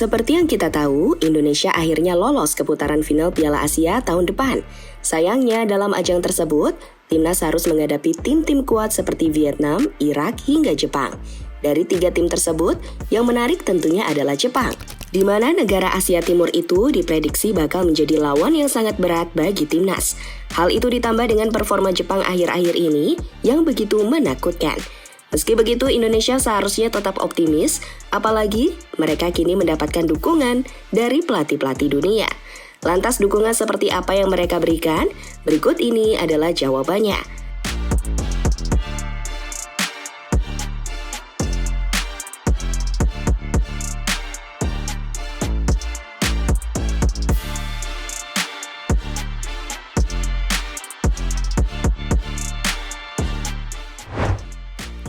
Seperti yang kita tahu, Indonesia akhirnya lolos ke putaran final Piala Asia tahun depan. Sayangnya, dalam ajang tersebut, timnas harus menghadapi tim-tim kuat seperti Vietnam, Irak, hingga Jepang. Dari 3 tim tersebut, yang menarik tentunya adalah Jepang, di mana negara Asia Timur itu diprediksi bakal menjadi lawan yang sangat berat bagi timnas. Hal itu ditambah dengan performa Jepang akhir-akhir ini yang begitu menakutkan. Meski begitu, Indonesia seharusnya tetap optimis, apalagi mereka kini mendapatkan dukungan dari pelatih-pelatih dunia. Lantas dukungan seperti apa yang mereka berikan? Berikut ini adalah jawabannya.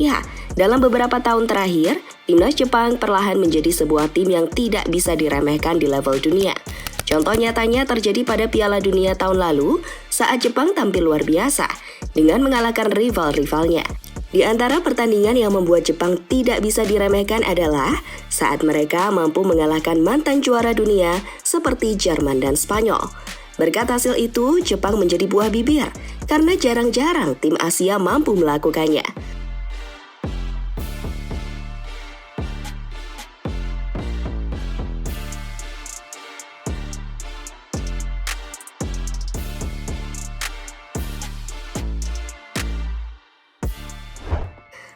Ya, dalam beberapa tahun terakhir, timnas Jepang perlahan menjadi sebuah tim yang tidak bisa diremehkan di level dunia. Contoh nyatanya terjadi pada Piala Dunia tahun lalu saat Jepang tampil luar biasa dengan mengalahkan rival-rivalnya. Di antara pertandingan yang membuat Jepang tidak bisa diremehkan adalah saat mereka mampu mengalahkan mantan juara dunia seperti Jerman dan Spanyol. Berkat hasil itu, Jepang menjadi buah bibir karena jarang-jarang tim Asia mampu melakukannya.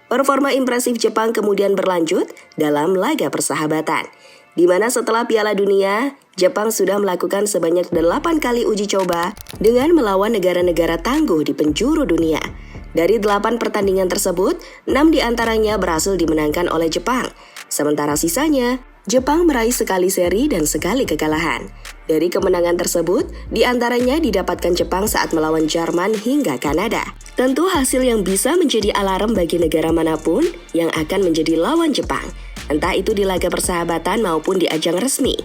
Performa impresif Jepang kemudian berlanjut dalam laga persahabatan, di mana setelah Piala Dunia, Jepang sudah melakukan sebanyak 8 kali uji coba dengan melawan negara-negara tangguh di penjuru dunia. Dari 8 pertandingan tersebut, 6 diantaranya berhasil dimenangkan oleh Jepang, sementara sisanya, Jepang meraih sekali seri dan sekali kekalahan. Dari kemenangan tersebut, diantaranya didapatkan Jepang saat melawan Jerman hingga Kanada. Tentu hasil yang bisa menjadi alarm bagi negara manapun yang akan menjadi lawan Jepang, entah itu di laga persahabatan maupun di ajang resmi.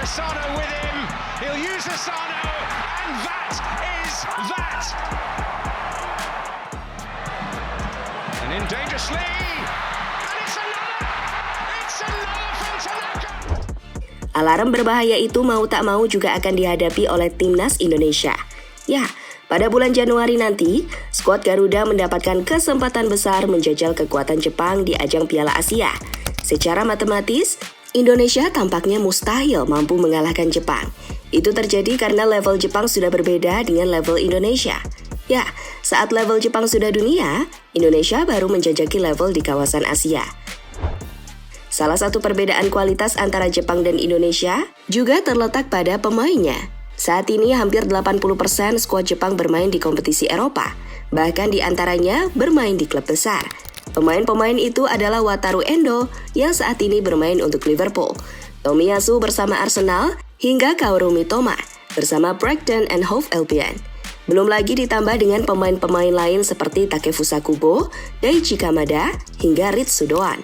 Asano with him, he'll use Asano, and that is that. And in dangerously, and it's another from Tanaka. Alarm berbahaya itu mau tak mau juga akan dihadapi oleh timnas Indonesia. Ya, pada bulan Januari nanti, skuad Garuda mendapatkan kesempatan besar menjajal kekuatan Jepang di ajang Piala Asia. Secara matematis, Indonesia tampaknya mustahil mampu mengalahkan Jepang. Itu terjadi karena level Jepang sudah berbeda dengan level Indonesia. Ya, saat level Jepang sudah dunia, Indonesia baru menjajaki level di kawasan Asia. Salah satu perbedaan kualitas antara Jepang dan Indonesia juga terletak pada pemainnya. Saat ini hampir 80% skuad Jepang bermain di kompetisi Eropa, bahkan di antaranya bermain di klub besar. Pemain-pemain itu adalah Wataru Endo yang saat ini bermain untuk Liverpool, Tomiyasu bersama Arsenal, hingga Kaoru Mitoma bersama Brighton and Hove Albion. Belum lagi ditambah dengan pemain-pemain lain seperti Takefusa Kubo, Daichi Kamada, hingga Ritsu Doan.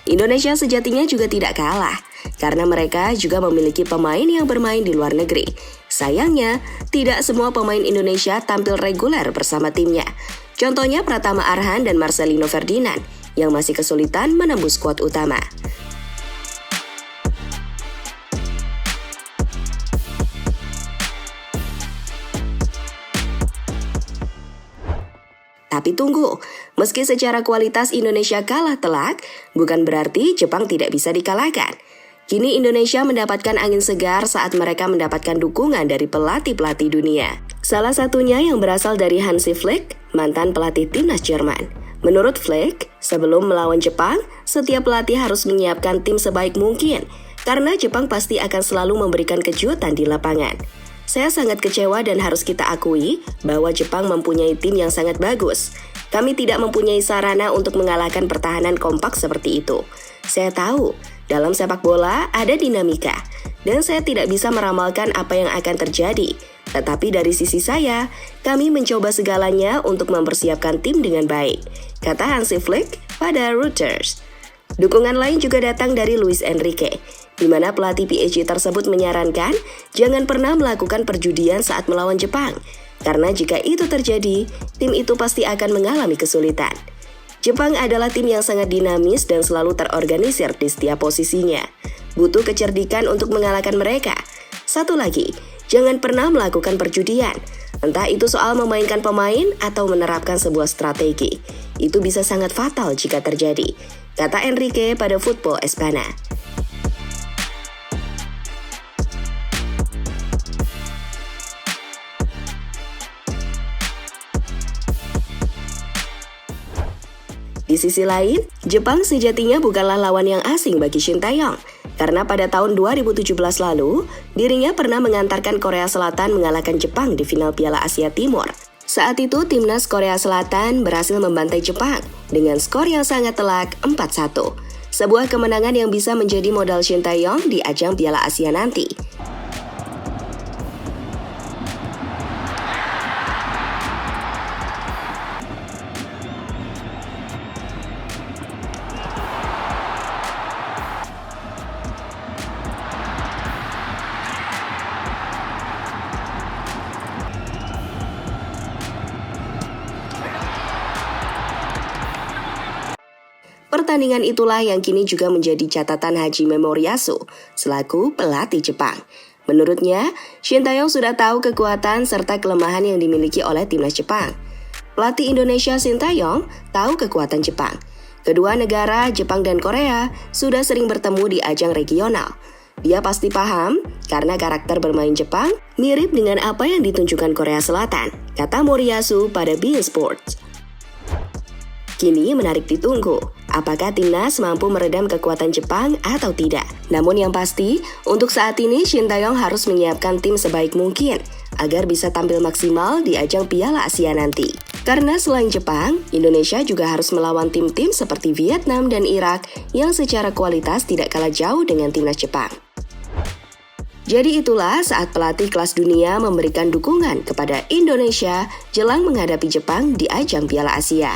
Indonesia sejatinya juga tidak kalah, karena mereka juga memiliki pemain yang bermain di luar negeri. Sayangnya, tidak semua pemain Indonesia tampil reguler bersama timnya. Contohnya Pratama Arhan dan Marcelino Ferdinand yang masih kesulitan menembus skuad utama. Tapi tunggu, meski secara kualitas Indonesia kalah telak, bukan berarti Jepang tidak bisa dikalahkan. Kini Indonesia mendapatkan angin segar saat mereka mendapatkan dukungan dari pelatih-pelatih dunia. Salah satunya yang berasal dari Hansi Flick, mantan pelatih timnas Jerman. Menurut Flick, sebelum melawan Jepang, setiap pelatih harus menyiapkan tim sebaik mungkin, karena Jepang pasti akan selalu memberikan kejutan di lapangan. Saya sangat kecewa dan harus kita akui bahwa Jepang mempunyai tim yang sangat bagus. Kami tidak mempunyai sarana untuk mengalahkan pertahanan kompak seperti itu. Saya tahu, dalam sepak bola ada dinamika, dan saya tidak bisa meramalkan apa yang akan terjadi. Tetapi dari sisi saya, kami mencoba segalanya untuk mempersiapkan tim dengan baik, kata Hansi Flick pada Reuters. Dukungan lain juga datang dari Luis Enrique. di mana pelatih PSG tersebut menyarankan jangan pernah melakukan perjudian saat melawan Jepang, karena jika itu terjadi, tim itu pasti akan mengalami kesulitan. Jepang adalah tim yang sangat dinamis dan selalu terorganisir di setiap posisinya. Butuh kecerdikan untuk mengalahkan mereka. Satu lagi, jangan pernah melakukan perjudian. Entah itu soal memainkan pemain atau menerapkan sebuah strategi. Itu bisa sangat fatal jika terjadi, kata Enrique pada Football Espana. Di sisi lain, Jepang sejatinya bukanlah lawan yang asing bagi Shin Tae-yong. Karena pada tahun 2017 lalu, dirinya pernah mengantarkan Korea Selatan mengalahkan Jepang di final Piala Asia Timur. Saat itu, timnas Korea Selatan berhasil membantai Jepang dengan skor yang sangat telak 4-1. Sebuah kemenangan yang bisa menjadi modal Shin Tae-yong di ajang Piala Asia nanti. Pertandingan itulah yang kini juga menjadi catatan Hajime Moriyasu selaku pelatih Jepang. Menurutnya, Shin Tae-yong sudah tahu kekuatan serta kelemahan yang dimiliki oleh timnas Jepang. Pelatih Indonesia Shin Tae-yong tahu kekuatan Jepang. Kedua negara, Jepang dan Korea, sudah sering bertemu di ajang regional. Dia pasti paham karena karakter bermain Jepang mirip dengan apa yang ditunjukkan Korea Selatan, kata Moriyasu pada beIN Sports. Kini menarik ditunggu, apakah timnas mampu meredam kekuatan Jepang atau tidak. Namun yang pasti, untuk saat ini Shin Tae-yong harus menyiapkan tim sebaik mungkin agar bisa tampil maksimal di ajang Piala Asia nanti. Karena selain Jepang, Indonesia juga harus melawan tim-tim seperti Vietnam dan Irak yang secara kualitas tidak kalah jauh dengan timnas Jepang. Jadi itulah saat pelatih kelas dunia memberikan dukungan kepada Indonesia jelang menghadapi Jepang di ajang Piala Asia.